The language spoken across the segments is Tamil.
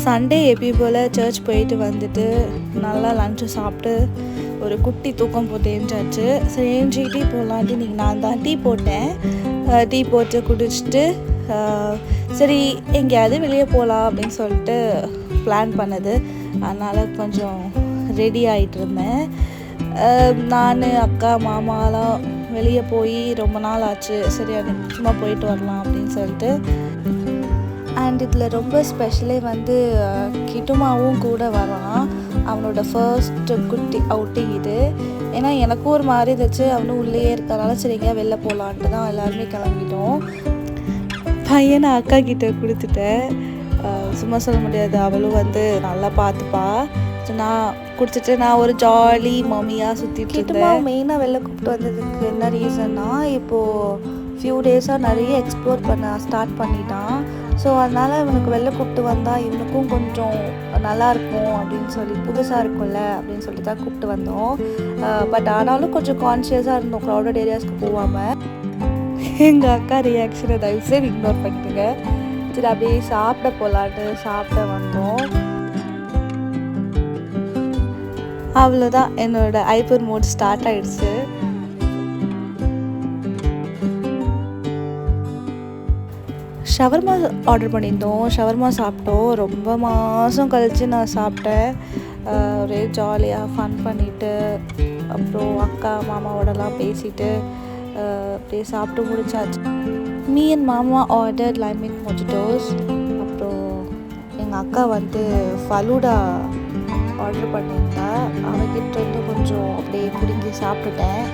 சண்டே எப்பயும் போல் சர்ச் போயிட்டு வந்துட்டு நல்லா லஞ்சு சாப்பிட்டு ஒரு குட்டி தூக்கம் போட்டு எழுந்தாச்சு. சரி எழுஞ்சி டீ போடலான்ட்டு இன்றைக்கி நான் தான் டீ போட்டேன். டீ போட்டு குடிச்சிட்டு சரி எங்கேயாவது வெளியே போகலாம் அப்படின்னு சொல்லிட்டு பிளான் பண்ணது. அதனால் கொஞ்சம் ரெடி ஆகிட்டு இருந்தேன். நான் அக்கா மாமாலாம் வெளியே போய் ரொம்ப நாள் ஆச்சு, சரி அன்றைக்கி சும்மா போயிட்டு வரலாம் அப்படின்னு சொல்லிட்டு. அண்ட் இதில் ரொம்ப ஸ்பெஷலே வந்து கிட்டுமாவும் கூட வரான். அவனோட ஃபர்ஸ்ட் குட்டி அவுட்டிங் இது. ஏன்னா எனக்கும் ஒரு மாதிரி இருந்துச்சு, அவனும் உள்ளேயே இருக்கிறனால சரி எங்கேயா வெளில போகலான்ட்டு தான் எல்லாருமே கிளம்பிட்டோம். பையனை அக்கா கிட்டே கொடுத்துட்டேன். சும்மா சொல்ல முடியாது, அவளும் வந்து நல்லா பார்த்துப்பா. நான் குடிச்சிட்டு நான் ஒரு ஜாலி மம்மியாக சுற்றிட்டு இருந்தேன். மெயினாக வெளில கூப்பிட்டு வந்ததுக்கு என்ன ரீசன்னா, இப்போது ஃபியூ டேஸாக நிறைய எக்ஸ்ப்ளோர் பண்ண ஸ்டார்ட் பண்ணிட்டான். ஸோ அதனால் இவனுக்கு வெளில கூப்பிட்டு வந்தால் இவனுக்கும் கொஞ்சம் நல்லாயிருக்கும் அப்படின்னு சொல்லி, புதுசாக இருக்கும்ல அப்படின்னு சொல்லி தான் கூப்பிட்டு வந்தோம். பட் ஆனாலும் கொஞ்சம் கான்ஷியஸாக இருந்தோம் க்ரௌடட் ஏரியாஸ்க்கு போகாமல். எங்கள் அக்கா ரியாக்ஷனை தயவுசெய்து இக்னோர் பண்ணிட்டுங்க. சரி அப்படியே சாப்பிட போகலான்ட்டு சாப்பிட வந்தோம். அவ்வளோதான், என்னோடய ஹைப்பர் மோட் ஸ்டார்ட் ஆகிடுச்சு. ஷவர்மா ஆர்டர் பண்ணியிருந்தோம், ஷவர்மா சாப்பிட்டோம். ரொம்ப மாதம் கழித்து நான் சாப்பிட்டேன். ஒரே ஜாலியாக ஃபன் பண்ணிவிட்டு அப்புறம் அக்கா மாமாவோடலாம் பேசிவிட்டு அப்படியே சாப்பிட்டு முடிச்சாச்சு. மீ அண்ட் மாமா ஆர்டர் லைமின் மொஜிட்டோஸ். அப்புறம் எங்கள் அக்கா வந்து ஃபலூடா ஆர்டர் பண்ணியிருந்தா, அவகிட்ட இருந்து கொஞ்சம் அப்படியே பிடிங்கி சாப்பிட்டுட்டேன்.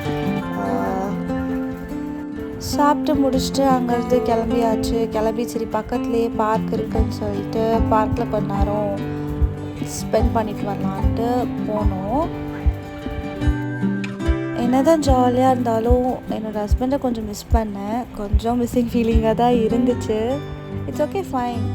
சாப்பிட்டு முடிச்சுட்டு அங்கேருந்து கிளம்பியாச்சு. கிளம்பி சரி பக்கத்துலேயே பார்க் இருக்குதுன்னு சொல்லிட்டு பார்க்கில் கொஞ்ச நேரம் ஸ்பெண்ட் பண்ணிட்டு வரலான்ட்டு போனோம். என்னதான் ஜாலியாக இருந்தாலும் என்னோடய ஹஸ்பண்டை கொஞ்சம் மிஸ் பண்ணேன். கொஞ்சம் மிஸ்ஸிங் ஃபீலிங்காக தான் இருந்துச்சு. It's okay, fine.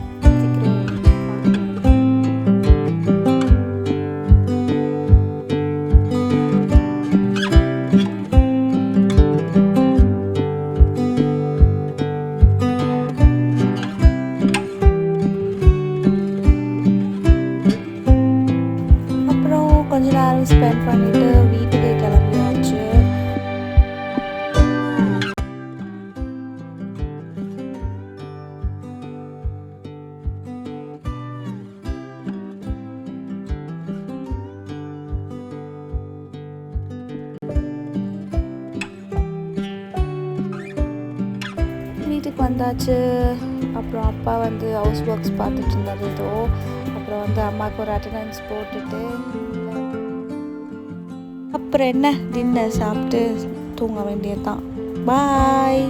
கொஞ்ச நேரம் ஸ்பெண்ட் பண்ணிவிட்டு வீட்டுக்கு கிளம்பியாச்சு. வீட்டுக்கு வந்தாச்சு. அப்புறம் அப்பா வந்து ஹவுஸ் ஒர்க்ஸ் பார்த்துட்டு இருந்தார் ஏதோ. அப்புறம் வந்து அம்மாவுக்கு ஒரு அட்டண்டன்ஸ் போட்டுட்டு அப்புறம் என்ன டின்னர் சாப்பிட்டு தூங்க வேண்டியது தான். பாய்.